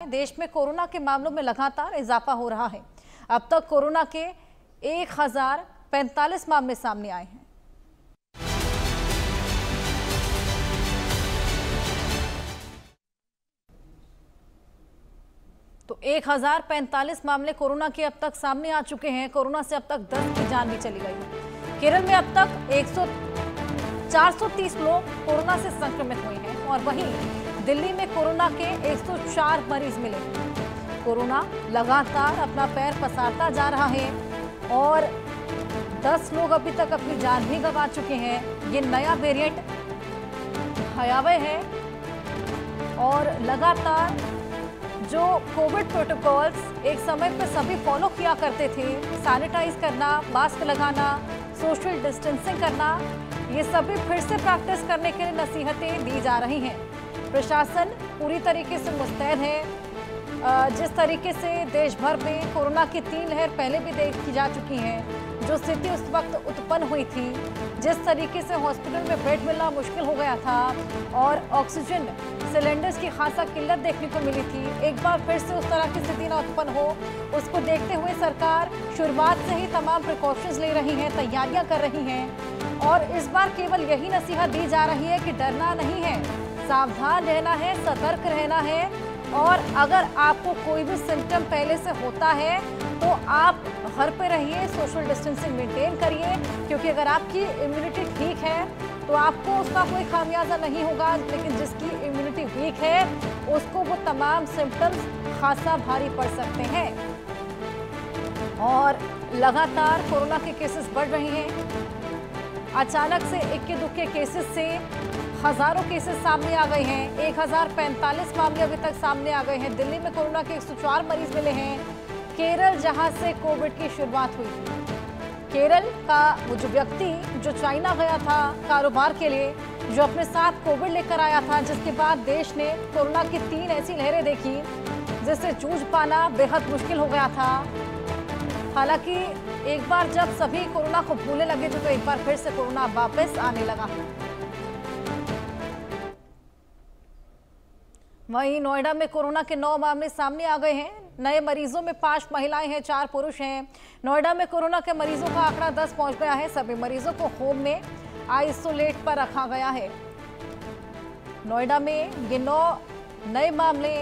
देश में कोरोना के मामलों में लगातार इजाफा हो रहा है। अब तक कोरोना के 1045 मामले सामने आए हैं। तो 1045 मामले कोरोना के अब तक सामने आ चुके हैं। कोरोना से अब तक 10 की जान भी चली गई है। केरल में अब तक 430 लोग कोरोना से संक्रमित हुए हैं और वहीं दिल्ली में कोरोना के 104 मरीज मिले। कोरोना लगातार अपना पैर पसारता जा रहा है और 10 लोग अभी तक अपनी जान भी गंवा चुके हैं। ये नया वेरिएंट भयावह है और लगातार जो कोविड प्रोटोकॉल्स एक समय पर सभी फॉलो किया करते थे, सैनिटाइज करना, मास्क लगाना, सोशल डिस्टेंसिंग करना, ये सभी फिर से प्रैक्टिस करने के लिए नसीहतें दी जा रही हैं। प्रशासन पूरी तरीके से मुस्तैद है। जिस तरीके से देश भर में कोरोना की 3 लहर पहले भी देखी जा चुकी हैं, जो स्थिति उस वक्त उत्पन्न हुई थी, जिस तरीके से हॉस्पिटल में बेड मिलना मुश्किल हो गया था और ऑक्सीजन सिलेंडर्स की खासा किल्लत देखने को मिली थी, एक बार फिर से उस तरह की स्थिति न उत्पन्न हो, उसको देखते हुए सरकार शुरुआत से ही तमाम प्रिकॉशंस ले रही है, तैयारियां कर रही हैं और इस बार केवल यही नसीहत दी जा रही है कि डरना नहीं है, सावधान रहना है, सतर्क रहना है और अगर आपको कोई भी सिम्टम पहले से होता है तो आप घर पे रहिए, सोशल डिस्टेंसिंग मेंटेन करिए, क्योंकि अगर आपकी इम्यूनिटी ठीक है तो आपको उसका कोई खामियाजा नहीं होगा, लेकिन जिसकी इम्यूनिटी वीक है उसको वो तमाम सिम्टम्स खासा भारी पड़ सकते हैं। और लगातार कोरोना के केसेस बढ़ रहे हैं। अचानक से इक्के दुक्के केसेस से हजारों केसेस सामने आ गए हैं। 1045 मामले अभी तक सामने आ गए हैं। दिल्ली में कोरोना के 104 मरीज मिले हैं। केरल जहां से कोविड की शुरुआत हुई थी, केरल का वो जो व्यक्ति जो चाइना गया था कारोबार के लिए, जो अपने साथ कोविड लेकर आया था, जिसके बाद देश ने कोरोना की 3 ऐसी लहरें देखी जिससे जूझ पाना बेहद मुश्किल हो गया था। हालांकि एक बार जब सभी कोरोना को भूलने लगे थे तो एक बार फिर से कोरोना वापस आने लगा। वहीं नोएडा में कोरोना के 9 मामले सामने आ गए हैं। नए मरीजों में 5 महिलाएं हैं, 4 पुरुष हैं। नोएडा में कोरोना के मरीजों का आंकड़ा 10 पहुंच गया है। सभी मरीजों को होम में आइसोलेट पर रखा गया है। नोएडा में ये 9 नए मामले,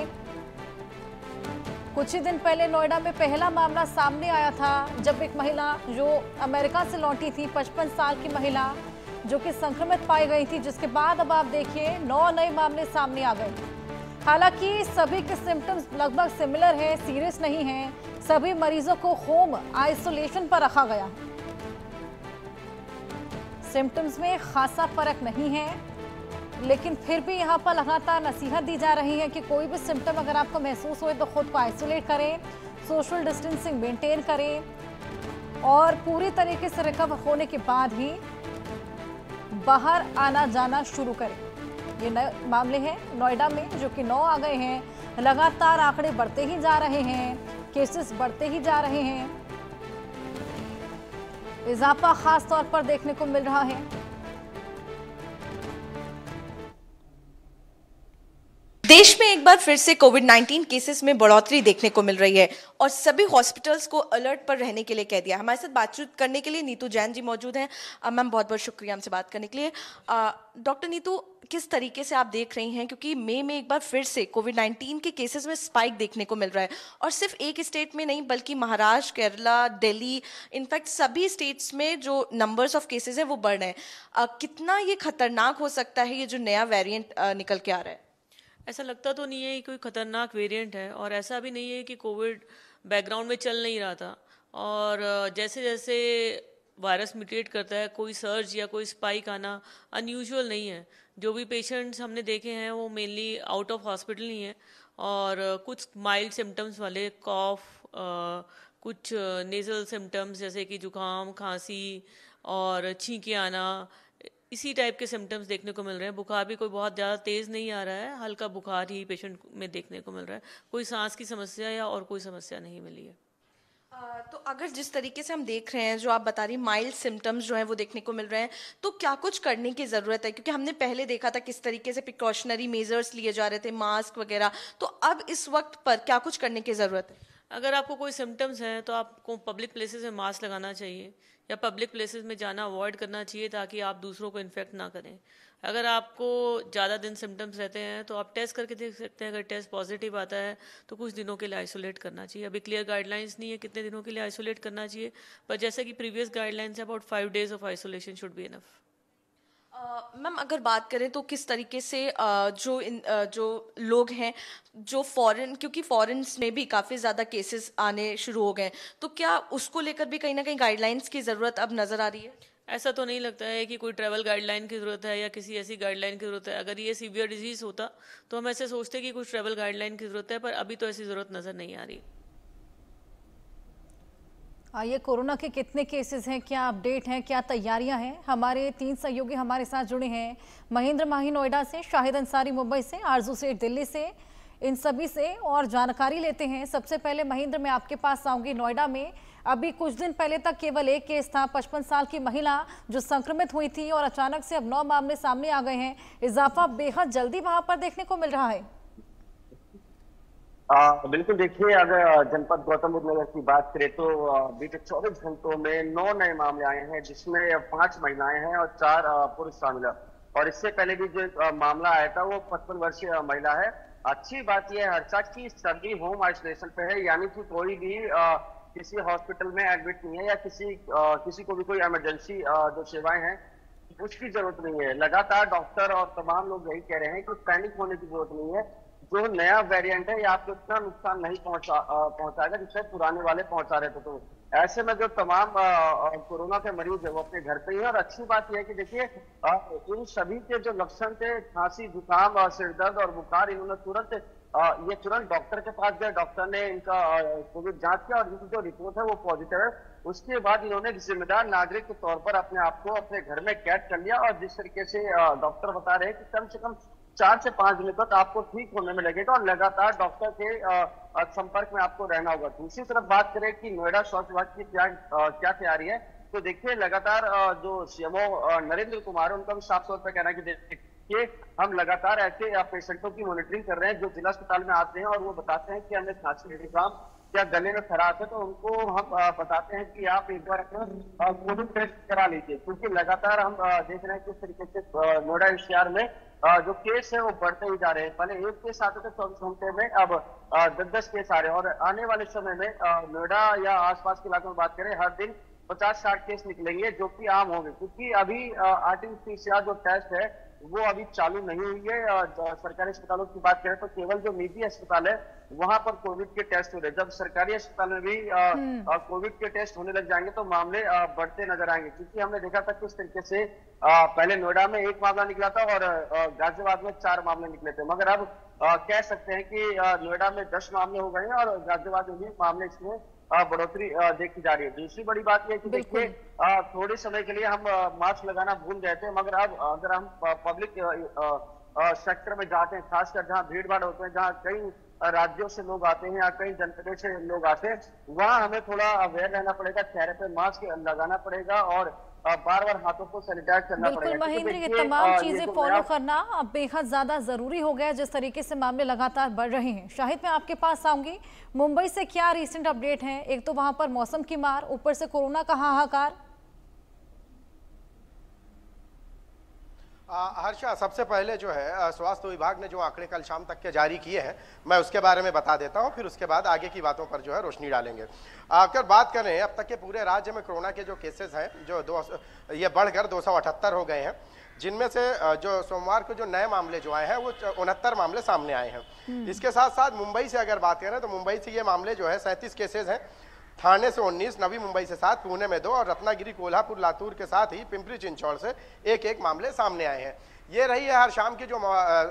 कुछ ही दिन पहले नोएडा में पहला मामला सामने आया था जब एक महिला जो अमेरिका से लौटी थी, 55 साल की महिला जो कि संक्रमित पाई गई थी, जिसके बाद अब आप देखिए 9 नए मामले सामने आ गए। हालांकि सभी के सिम्टम्स लगभग सिमिलर हैं, सीरियस नहीं हैं। सभी मरीजों को होम आइसोलेशन पर रखा गया है। सिम्टम्स में खासा फर्क नहीं है, लेकिन फिर भी यहाँ पर लगातार नसीहत दी जा रही है कि कोई भी सिम्टम अगर आपको महसूस हो तो खुद को आइसोलेट करें, सोशल डिस्टेंसिंग मेंटेन करें और पूरी तरीके से रिकवर होने के बाद ही बाहर आना जाना शुरू करें। ये नए मामले हैं नोएडा में जो कि 9 आ गए हैं। लगातार आंकड़े बढ़ते ही जा रहे हैं, केसेस बढ़ते ही जा रहे हैं। इजाफा खास तौर पर देखने को मिल रहा है। देश में एक बार फिर से कोविड-19 केसेस में बढ़ोतरी देखने को मिल रही है और सभी हॉस्पिटल्स को अलर्ट पर रहने के लिए कह दिया। हमारे साथ बातचीत करने के लिए नीतू जैन जी मौजूद हैं। मैम, बहुत बहुत शुक्रिया हमसे बात करने के लिए। डॉक्टर नीतू, किस तरीके से आप देख रही हैं, क्योंकि मई में एक बार फिर से कोविड-19 के केसेस में स्पाइक देखने को मिल रहा है और सिर्फ एक स्टेट में नहीं बल्कि महाराष्ट्र, केरला, दिल्ली, इनफैक्ट सभी स्टेट्स में जो नंबर्स ऑफ केसेस हैं वो बढ़ रहे हैं। कितना ये खतरनाक हो सकता है ये जो नया वेरिएंट निकल के आ रहा है? ऐसा लगता तो नहीं है कि कोई खतरनाक वेरिएंट है और ऐसा भी नहीं है कि कोविड बैकग्राउंड में चल नहीं रहा था और जैसे जैसे वायरस म्यूटेट करता है कोई सर्ज या कोई स्पाइक आना अनयूजुअल नहीं है। जो भी पेशेंट्स हमने देखे हैं वो मेनली आउट ऑफ हॉस्पिटल ही हैं और कुछ माइल्ड सिम्टम्स वाले, कॉफ, कुछ नेजल सिम्टम्स जैसे कि जुकाम, खांसी और छींके आना, इसी टाइप के सिम्टम्स देखने को मिल रहे हैं। बुखार भी कोई बहुत ज़्यादा तेज़ नहीं आ रहा है, हल्का बुखार ही पेशेंट में देखने को मिल रहा है। कोई सांस की समस्या या और कोई समस्या नहीं मिली है। तो अगर जिस तरीके से हम देख रहे हैं, जो आप बता रही माइल्ड सिम्टम्स जो हैं वो देखने को मिल रहे हैं, तो क्या कुछ करने की ज़रूरत है? क्योंकि हमने पहले देखा था किस तरीके से प्रिकॉशनरी मेजर्स लिए जा रहे थे, मास्क वगैरह, तो अब इस वक्त पर क्या कुछ करने की ज़रूरत है? अगर आपको कोई सिम्टम्स हैं तो आपको पब्लिक प्लेसेस में मास्क लगाना चाहिए या पब्लिक प्लेसेस में जाना अवॉइड करना चाहिए ताकि आप दूसरों को इन्फेक्ट ना करें। अगर आपको ज़्यादा दिन सिम्टम्स रहते हैं तो आप टेस्ट करके देख सकते हैं। अगर टेस्ट पॉजिटिव आता है तो कुछ दिनों के लिए आइसोलेट करना चाहिए। अभी क्लियर गाइडलाइंस नहीं है कितने दिनों के लिए आइसोलेट करना चाहिए, पर जैसे कि प्रीवियस गाइडलाइंस है about 5 days of isolation should be enough. Ma'am अगर बात करें तो किस तरीके से जो लोग हैं जो फॉरेन, क्योंकि फॉरेन में भी काफ़ी ज़्यादा केसेस आने शुरू हो गए, तो क्या उसको लेकर भी कहीं ना कहीं गाइडलाइंस की ज़रूरत अब नज़र आ रही है? ऐसा तो नहीं लगता है कि कोई ट्रैवल गाइडलाइन की ज़रूरत है या किसी ऐसी गाइडलाइन की ज़रूरत है। अगर ये सीवियर डिजीज़ होता तो हम ऐसे सोचते कि कुछ ट्रैवल गाइडलाइन की ज़रूरत है, पर अभी तो ऐसी ज़रूरत नज़र नहीं आ रही। आइए, कोरोना के कितने केसेस हैं, क्या अपडेट हैं, क्या तैयारियां हैं? हमारे 3 सहयोगी हमारे साथ जुड़े हैं। महेंद्र माही नोएडा से, शाहिद अंसारी मुंबई से, आरजू सेठ दिल्ली से, इन सभी से और जानकारी लेते हैं। सबसे पहले महेंद्र, मैं आपके पास आऊंगी। नोएडा में अभी कुछ दिन पहले तक केवल एक केस था, 55 साल की महिला जो संक्रमित हुई थी, और अचानक से अब 9 मामले सामने आ गए हैं। इजाफा बेहद जल्दी वहां पर देखने को मिल रहा है। बिल्कुल, देखिए अगर जनपद गौतम बुद्ध नगर की बात करें तो बीते 24 घंटों में 9 नए मामले आए हैं, जिसमें 5 महिलाएं हैं और 4 पुरुष शामिल है। और इससे पहले भी जो मामला आया था वो 55 वर्षीय महिला है। अच्छी बात यह है हर्षा की सभी होम आइसोलेशन पे है, यानी कि कोई भी किसी हॉस्पिटल में एडमिट नहीं है या किसी को भी कोई इमरजेंसी जो सेवाएं हैं उसकी जरूरत नहीं है। लगातार डॉक्टर और तमाम लोग यही कह रहे हैं कि पैनिक होने की जरूरत नहीं है। जो नया वेरिएंट है ये आपको इतना नुकसान नहीं पहुंचाएगा जिससे पुराने वाले पहुंचा रहे थे। तो ऐसे में जो तमाम कोरोना के मरीज है वो अपने घर पे ही है। और अच्छी बात यह है कि देखिए इन सभी के जो लक्षण थे, खांसी, जुकाम, सिर दर्द और बुखार, इन्होंने तुरंत डॉक्टर के पास गए। डॉक्टर ने इनका कोविड जांच किया और इनकी जो रिपोर्ट है वो पॉजिटिव है। उसके बाद इन्होंने जिम्मेदार नागरिक के तौर पर अपने आप को अपने घर में कैद कर लिया। और जिस तरीके से डॉक्टर बता रहे हैं कि कम से कम 4 से 5 दिन तक आपको ठीक होने में लगेगा और लगातार डॉक्टर के संपर्क में आपको रहना होगा। दूसरी तरफ बात करें कि नोएडा स्वास्थ्य विभाग की क्या तैयारी है, तो देखिए लगातार जो सीएमओ नरेंद्र कुमार है उनका भी साफ तौर पर कहना है कि देखिए हम लगातार ऐसे पेशेंटों की मॉनिटरिंग कर रहे हैं जो जिला अस्पताल में आते हैं और वो बताते हैं कि हमें खांसी, जुकाम या गले में खराश है, तो उनको हम बताते हैं कि आप एक बार अपना कोविड टेस्ट करा लीजिए। क्योंकि लगातार हम देख रहे हैं किस तरीके से नोएडा एनसीआर में जो केस है वो बढ़ते ही जा रहे हैं। पहले एक केस आते थे 24 घंटे में, अब 10-10 केस आ रहे हैं। और आने वाले समय में नोएडा या आसपास के इलाकों में बात करें, हर दिन 50-60 केस निकलेंगे जो कि आम होंगे। क्योंकि अभी आरटीपीसीआर जो टेस्ट है वो अभी चालू नहीं हुई है। सरकारी अस्पतालों की बात करें तो केवल जो निजी अस्पताल है वहां पर कोविड के टेस्ट हो रहे हैं। जब सरकारी अस्पताल में भी कोविड के टेस्ट होने लग जाएंगे तो मामले बढ़ते नजर आएंगे। क्योंकि हमने देखा था किस तरीके से पहले नोएडा में 1 मामला निकला था और गाजियाबाद में 4 मामले निकले थे, मगर अब कह सकते हैं कि नोएडा में 10 मामले हो गए हैं और गाजियाबाद में भी मामले इसमें बढ़ोतरी देखी जा रही है। दूसरी बड़ी बात यह कि देखिए थोड़े समय के लिए हम मास्क लगाना भूल गए थे, मगर अब अगर हम पब्लिक सेक्टर में जाते हैं, खासकर जहां भीड़ भाड़ होते हैं, जहां कई राज्यों से लोग आते हैं या कई जनपदों से लोग आते हैं, वहां हमें थोड़ा अवेयर रहना पड़ेगा, चेहरे पे मास्क लगाना पड़ेगा और बार बार हाथों को सैनिटाइज करना पड़ेगा। बिल्कुल महेंद्र, ये तमाम चीजें फॉलो करना अब बेहद ज्यादा जरूरी हो गया जिस तरीके से मामले लगातार बढ़ रहे हैं। शाहिद, मैं आपके पास आऊंगी। मुंबई से क्या रिसेंट अपडेट है? एक तो वहां पर मौसम की मार, ऊपर से कोरोना का हाहाकार। हर्षा, सबसे पहले जो है स्वास्थ्य विभाग ने जो आंकड़े कल शाम तक के जारी किए हैं मैं उसके बारे में बता देता हूं, फिर उसके बाद आगे की बातों पर जो है रोशनी डालेंगे। अगर बात करें अब तक के पूरे राज्य में कोरोना के जो केसेस हैं जो ये बढ़कर 278 हो गए हैं, जिनमें से जो सोमवार को जो नए मामले जो आए हैं वो 69 मामले सामने आए हैं। इसके साथ साथ मुंबई से अगर बात करें तो मुंबई से ये मामले जो है 37 केसेज हैं, थाने से 19, नवी मुंबई से 7, पुणे में 2 और रत्नागिरी, कोल्हापुर, लातूर के साथ ही पिंपरी चिंचौड़ से एक मामले सामने आए हैं। ये रही है हर शाम की जो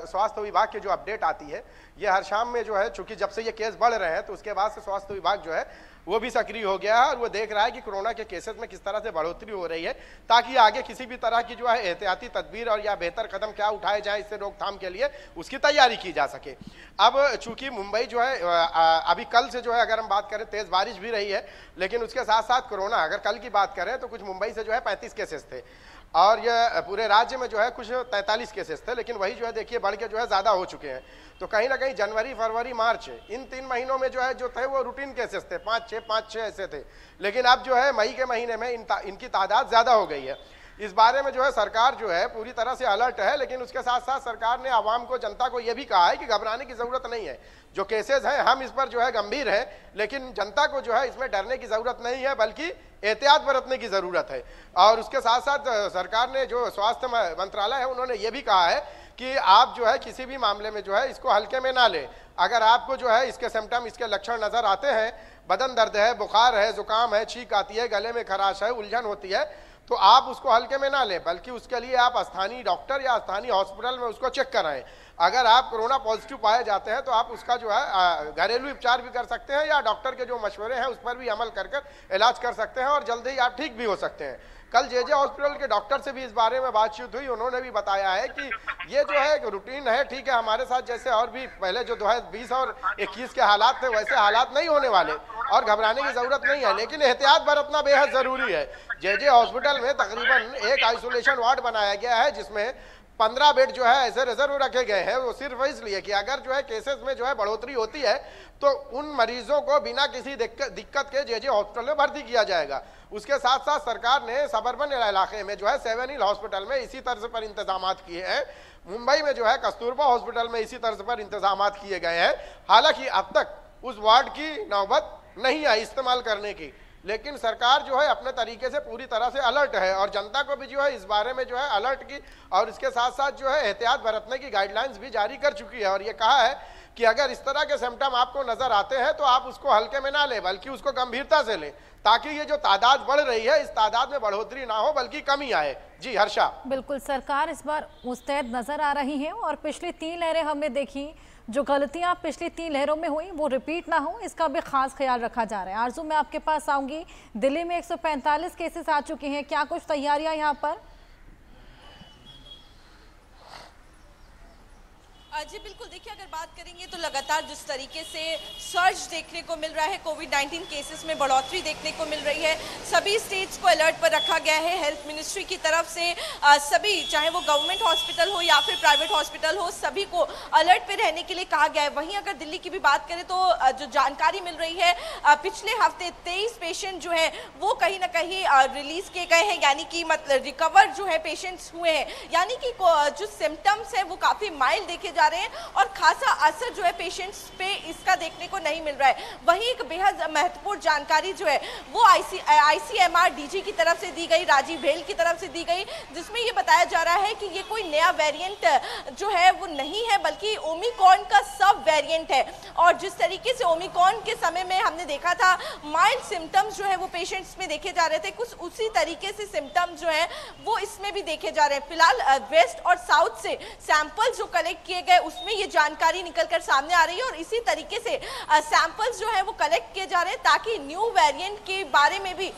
स्वास्थ्य विभाग की जो अपडेट आती है, ये हर शाम में जो है, चूंकि जब से ये केस बढ़ रहे हैं तो उसके बाद से स्वास्थ्य विभाग जो है वो भी सक्रिय हो गया है और वो देख रहा है कि कोरोना के केसेस में किस तरह से बढ़ोतरी हो रही है, ताकि आगे किसी भी तरह की जो है एहतियाती तदबीर और या बेहतर कदम क्या उठाए जाए इससे रोकथाम के लिए, उसकी तैयारी की जा सके। अब चूंकि मुंबई जो है अभी कल से जो है अगर हम बात करें तेज बारिश भी रही है, लेकिन उसके साथ साथ कोरोना, अगर कल की बात करें तो कुछ मुंबई से जो है 35 केसेस थे और ये पूरे राज्य में जो है कुछ 43 केसेस थे, लेकिन वही जो है देखिए बढ़ के जो है ज्यादा हो चुके हैं। तो कहीं ना कहीं जनवरी, फरवरी, मार्च इन 3 महीनों में जो है जो थे वो रूटीन केसेस थे, 5-6 ऐसे थे, लेकिन अब जो है मई के महीने में इनकी तादाद ज्यादा हो गई है। इस बारे में जो है सरकार जो है पूरी तरह से अलर्ट है, लेकिन उसके साथ साथ सरकार ने आवाम को, जनता को यह भी कहा है कि घबराने की जरूरत नहीं है। जो केसेस हैं हम इस पर जो है गंभीर है, लेकिन जनता को जो है इसमें डरने की जरूरत नहीं है, बल्कि एहतियात बरतने की जरूरत है। और उसके साथ साथ सरकार ने, जो स्वास्थ्य मंत्रालय है, उन्होंने ये भी कहा है कि आप जो है किसी भी मामले में जो है इसको हल्के में ना ले। अगर आपको जो है इसके सिम्टम, इसके लक्षण नजर आते हैं, बदन दर्द है, बुखार है, जुकाम है, छींक आती है, गले में खराश है, उलझन होती है, तो आप उसको हल्के में ना लें, बल्कि उसके लिए आप स्थानीय डॉक्टर या स्थानीय हॉस्पिटल में उसको चेक कराएं। अगर आप कोरोना पॉजिटिव पाए जाते हैं तो आप उसका जो है घरेलू उपचार भी कर सकते हैं या डॉक्टर के जो मशवरे हैं उस पर भी अमल कर इलाज कर सकते हैं और जल्दी ही आप ठीक भी हो सकते हैं। कल जेजे हॉस्पिटल के डॉक्टर से भी इस बारे में बातचीत हुई, उन्होंने भी बताया है कि ये जो है एक रूटीन है, ठीक है, हमारे साथ जैसे और भी पहले जो 2020 और 21 के हालात थे वैसे हालात नहीं होने वाले और घबराने की जरूरत नहीं है, लेकिन एहतियात बरतना बेहद जरूरी है। जेजे हॉस्पिटल में तकरीबन एक आइसोलेशन वार्ड बनाया गया है जिसमें 15 बेड जो है ऐसे रिजर्व रखे गए हैं, वो सिर्फ इसलिए कि अगर जो है केसेस में जो है बढ़ोतरी होती है तो उन मरीजों को बिना किसी दिक्कत के जेजे हॉस्पिटल में भर्ती किया जाएगा। उसके साथ साथ सरकार ने सबर्बन इलाके में जो है 7 हिल हॉस्पिटल में इसी तर्ज पर इंतजाम किए हैं। मुंबई में जो है कस्तूरबा हॉस्पिटल में इसी तर्ज पर इंतजाम किए गए हैं। हालांकि अब तक उस वार्ड की नौबत नहीं आई इस्तेमाल करने की, लेकिन सरकार जो है अपने तरीके से पूरी तरह से अलर्ट है और जनता को भी जो है इस बारे में जो है अलर्ट की और इसके साथ साथ जो है एहतियात बरतने की गाइडलाइंस भी जारी कर चुकी है और ये कहा है कि अगर इस तरह के सिम्टम आपको नजर आते हैं तो आप उसको हल्के में ना लें, बल्कि उसको गंभीरता से लें, ताकि ये जो तादाद बढ़ रही है इस तादाद में बढ़ोतरी ना हो बल्कि कमी आए। जी हर्षा, बिल्कुल, सरकार इस बार मुस्तैद नजर आ रही है और पिछली 3 लहरें हमने देखी, जो गलतियां पिछली 3 लहरों में हुई वो रिपीट ना हो, इसका भी खास ख्याल रखा जा रहा है। आरजू, मैं आपके पास आऊंगी। दिल्ली में 145 केसेस आ चुके हैं, क्या कुछ तैयारियां यहाँ पर? जी बिल्कुल, देखिए अगर बात करेंगे तो लगातार जिस तरीके से सर्ज देखने को मिल रहा है, कोविड-19 केसेस में बढ़ोतरी देखने को मिल रही है, सभी स्टेट्स को अलर्ट पर रखा गया है हेल्थ मिनिस्ट्री की तरफ से। सभी, चाहे वो गवर्नमेंट हॉस्पिटल हो या फिर प्राइवेट हॉस्पिटल हो, सभी को अलर्ट पे रहने के लिए कहा गया है। वहीं अगर दिल्ली की भी बात करें तो जो जानकारी मिल रही है, पिछले हफ्ते 23 पेशेंट जो है वो कहीं ना कहीं रिलीज किए गए हैं, यानी कि मतलब रिकवर जो है पेशेंट्स हुए हैं, यानी कि जो सिम्टम्स है वो काफी माइल्ड देखे जा रहे हैं और खासा असर जो है पेशेंट्स पे इसका देखने को नहीं मिल रहा है। वहीं एक बेहद महत्वपूर्ण जानकारी जो है वो आईसीएमआर डीजी की तरफ से दी गई, राजीव भेल की तरफ से दी गई, जिसमें ये बताया जा रहा है कि ये कोई नया वेरिएंट जो है वो नहीं है, बल्कि ओमिक्रॉन का सब वेरिएंट है। और जिस तरीके से ओमिक्रॉन के समय में हमने देखा था माइल्ड सिम्टम्स जो है वो पेशेंट्स में देखे जा रहे थे, कुछ उसी तरीके से सिम्टम्स जो है वो इसमें भी देखे जा रहे हैं। फिलहाल वेस्ट और साउथ से सैंपल जो कलेक्ट किए गए उसमें ये जानकारी निकलकर सामने आ रही है और इसी तरीके से सैंपल्स जो है वो कलेक्ट किए जा रहे हैं ताकि न्यू वेरिएंट के बारे में भी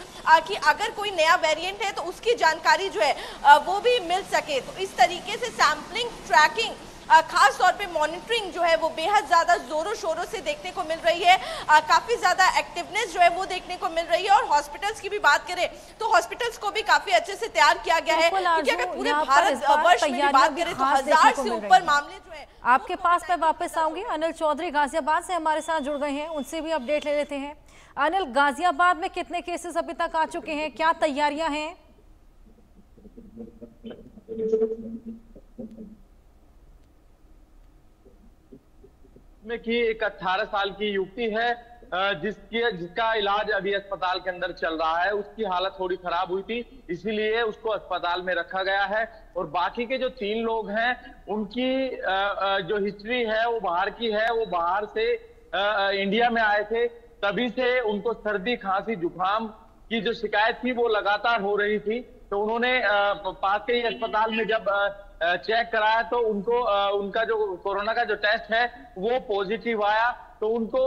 कि अगर कोई नया वेरिएंट है तो उसकी जानकारी जो है वो भी मिल सके। तो इस तरीके से सैंपलिंग, ट्रैकिंग, खास तौर पे मॉनिटरिंग जो है वो बेहद ज्यादा जोरों शोरों से देखने को मिल रही है। काफी ज्यादा एक्टिवनेस जो है वो देखने को मिल रही है और हॉस्पिटल्स की भी बात करें तो हॉस्पिटल्स को भी काफी अच्छे से तैयार किया गया है, क्योंकि अगर पूरे भारत वर्ष में भी बात करें तो 1000 से ऊपर मामले जो है। आपके पास मैं वापस आऊंगी। अनिल चौधरी गाजियाबाद से हमारे साथ जुड़ गए हैं, उनसे भी अपडेट ले लेते हैं। अनिल, गाजियाबाद में कितने केसेस अभी तक आ चुके हैं, क्या तैयारियां हैं? में कि एक 18 साल की युवती है जिसका इलाज अभी अस्पताल के अंदर चल रहा है। उसकी हालत थोड़ी खराब हुई थी, इसीलिए उसको अस्पताल में रखा गया है। और बाकी के जो 3 लोग हैं उनकी जो हिस्ट्री है वो बाहर की है, वो बाहर से इंडिया में आए थे, तभी से उनको सर्दी, खांसी, जुकाम की जो शिकायत थी वो लगातार हो रही थी। तो उन्होंने पास के ही अस्पताल में जब चेक कराया तो उनको उनका जो कोरोना का जो टेस्ट है वो पॉजिटिव आया। तो उनको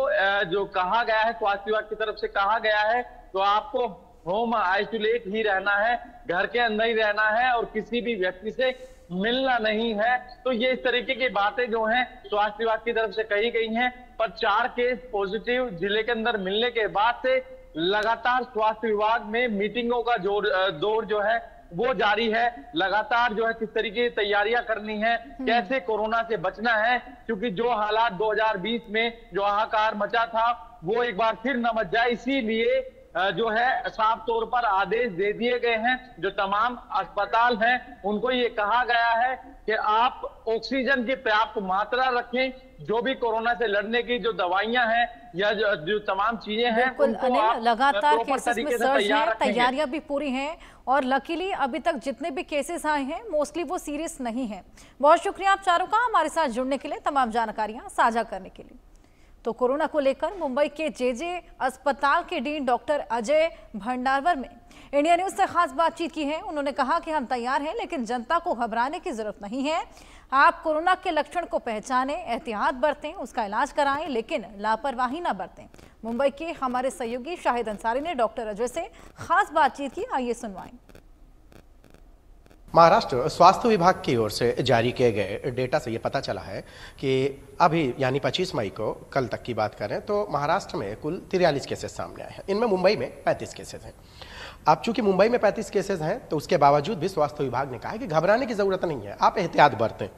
जो कहा गया है, स्वास्थ्य विभाग की तरफ से कहा गया है तो आपको होम आइसोलेट ही रहना है, घर के अंदर ही रहना है और किसी भी व्यक्ति से मिलना नहीं है। तो ये इस तरीके की बातें जो हैं स्वास्थ्य विभाग की तरफ से कही गई हैं। पर 4 केस पॉजिटिव जिले के अंदर मिलने के बाद से लगातार स्वास्थ्य विभाग में मीटिंगों का दौर जो है वो जारी है। लगातार जो है किस तरीके की तैयारियां करनी है, कैसे कोरोना से बचना है, क्योंकि जो हालात 2020 में जो हाहाकार मचा था वो एक बार फिर न मच जाए, इसीलिए जो है साफ तौर पर आदेश दे दिए गए हैं। जो तमाम अस्पताल हैं उनको ये कहा गया है कि आप ऑक्सीजन की पर्याप्त मात्रा रखें, जो भी कोरोना से लड़ने की जो दवाइयां हैं या जो तमाम चीजें हैं उनको आप लगातार प्रॉपर केसेस में तरीके से सर्ज तैयार है, रखेंगे। तैयारियां भी पूरी हैं और लकीली अभी तक जितने भी केसेस आए हैं मोस्टली वो सीरियस नहीं है। बहुत शुक्रिया आप चारों का हमारे साथ जुड़ने के लिए, तमाम जानकारियां साझा करने के लिए। तो कोरोना को लेकर मुंबई के जेजे अस्पताल के डीन डॉक्टर अजय भंडारकर ने इंडिया न्यूज से खास बातचीत की है। उन्होंने कहा कि हम तैयार हैं, लेकिन जनता को घबराने की जरूरत नहीं है। आप कोरोना के लक्षण को पहचानें, एहतियात बरतें, उसका इलाज कराएं, लेकिन लापरवाही ना बरतें। मुंबई के हमारे सहयोगी शाहिद अंसारी ने डॉक्टर अजय से खास बातचीत की, आइए सुनवाएं। महाराष्ट्र स्वास्थ्य विभाग की ओर से जारी किए गए डेटा से ये पता चला है कि अभी यानी 25 मई को, कल तक की बात करें तो महाराष्ट्र में कुल 43 केसेस सामने आए हैं। इनमें मुंबई में 35 केसेस हैं। अब चूंकि मुंबई में 35 केसेस हैं तो उसके बावजूद भी स्वास्थ्य विभाग ने कहा है कि घबराने की जरूरत नहीं है, आप एहतियात बरतें।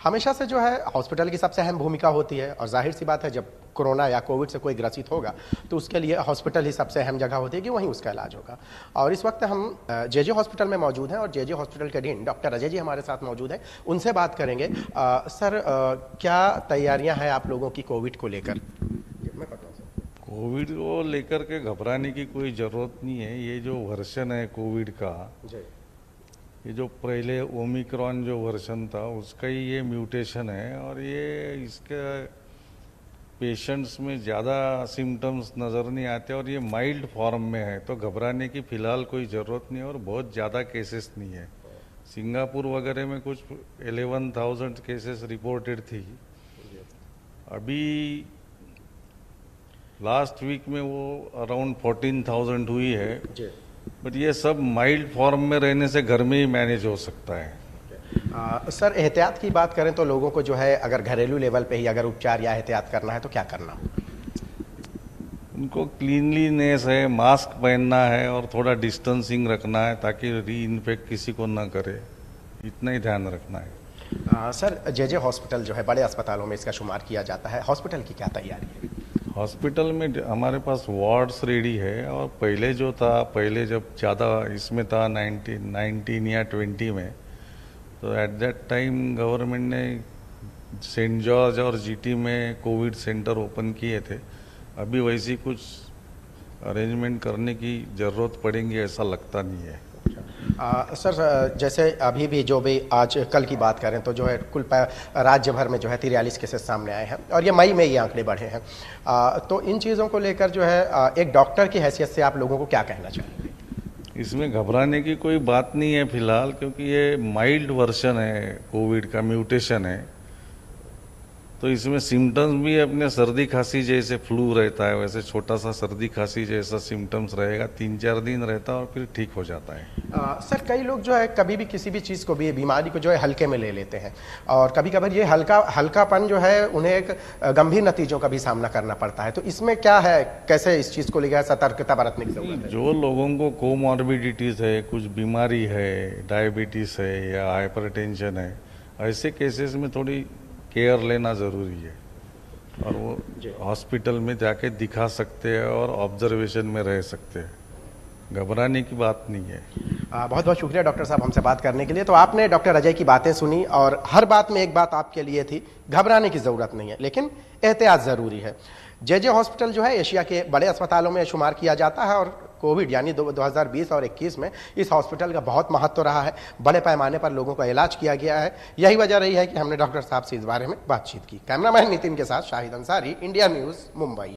हमेशा से जो है हॉस्पिटल की सबसे अहम भूमिका होती है और जाहिर सी बात है जब कोरोना या कोविड से कोई ग्रसित होगा तो उसके लिए हॉस्पिटल ही सबसे अहम जगह होती है कि वहीं उसका इलाज होगा। और इस वक्त हम जेजे हॉस्पिटल में मौजूद हैं और जेजे हॉस्पिटल के डीन डॉक्टर अजय जी हमारे साथ मौजूद हैं, उनसे बात करेंगे। सर, क्या तैयारियां हैं आप लोगों की कोविड को लेकर? कोविड को लेकर के घबराने की कोई ज़रूरत नहीं है। ये जो वर्जन है कोविड का, ये जो पहले ओमिक्रॉन जो वर्जन था उसका ही ये म्यूटेशन है और ये इसके पेशेंट्स में ज़्यादा सिम्टम्स नज़र नहीं आते और ये माइल्ड फॉर्म में है, तो घबराने की फ़िलहाल कोई ज़रूरत नहीं है और बहुत ज़्यादा केसेस नहीं है। सिंगापुर वगैरह में कुछ 11,000 केसेस रिपोर्टेड थी, अभी लास्ट वीक में वो अराउंड 14,000 हुई है, बट ये सब माइल्ड फॉर्म में रहने से घर में ही मैनेज हो सकता है। सर, एहतियात की बात करें तो लोगों को जो है अगर घरेलू लेवल पे ही अगर उपचार या एहतियात करना है तो क्या करना? उनको क्लीनलीनेस है, मास्क पहनना है और थोड़ा डिस्टेंसिंग रखना है ताकि री इन्फेक्ट किसी को ना करे, इतना ही ध्यान रखना है। सर, जेजे हॉस्पिटल जो है बड़े अस्पतालों में इसका शुमार किया जाता है, हॉस्पिटल की क्या तैयारी है? हॉस्पिटल में हमारे पास वार्ड्स रेडी है और पहले जो था, पहले जब ज़्यादा इसमें था 19 या 20 में, तो एट दैट टाइम गवर्नमेंट ने सेंट जॉर्ज और जीटी में कोविड सेंटर ओपन किए थे। अभी वैसी कुछ अरेंजमेंट करने की ज़रूरत पड़ेगी ऐसा लगता नहीं है। सर, जैसे अभी भी जो भी आज कल की बात करें तो जो है कुल राज्य भर में जो है 43 केसेस सामने आए हैं और ये मई में ये आंकड़े बढ़े हैं। तो इन चीज़ों को लेकर जो है एक डॉक्टर की हैसियत से आप लोगों को क्या कहना चाहेंगे? इसमें घबराने की कोई बात नहीं है फिलहाल, क्योंकि ये माइल्ड वर्जन है कोविड का, म्यूटेशन है, तो इसमें सिम्टम्स भी अपने सर्दी खांसी जैसे फ्लू रहता है वैसे छोटा सा सर्दी खांसी जैसा सिम्टम्स रहेगा, 3-4 दिन रहता है और फिर ठीक हो जाता है। सर, कई लोग जो है कभी भी किसी भी चीज़ को भी, बीमारी को जो है हल्के में ले लेते हैं और कभी कभार ये हल्कापन जो है उन्हें एक गंभीर नतीजों का भी सामना करना पड़ता है, तो इसमें क्या है, कैसे इस चीज़ को लेकर सतर्कता बरतने की जरूरत है? जो लोगों को कोमॉर्बिडिटीज है, कुछ बीमारी है, डायबिटीज है या हाइपरटेंशन है, ऐसे केसेस में थोड़ी केयर लेना ज़रूरी है और वो हॉस्पिटल में जाके दिखा सकते हैं और ऑब्जर्वेशन में रह सकते हैं, घबराने की बात नहीं है। बहुत बहुत शुक्रिया डॉक्टर साहब हमसे बात करने के लिए। तो आपने डॉक्टर अजय की बातें सुनी और हर बात में एक बात आपके लिए थी, घबराने की ज़रूरत नहीं है, लेकिन एहतियात ज़रूरी है। जेजे हॉस्पिटल जो है एशिया के बड़े अस्पतालों में शुमार किया जाता है और कोविड यानी 2020 और 21 में इस हॉस्पिटल का बहुत महत्व रहा है, बड़े पैमाने पर लोगों का इलाज किया गया है। यही वजह रही है कि हमने डॉक्टर साहब से इस बारे में बातचीत की। कैमरामैन नितिन के साथ शाहिद अंसारी, इंडिया न्यूज़, मुंबई।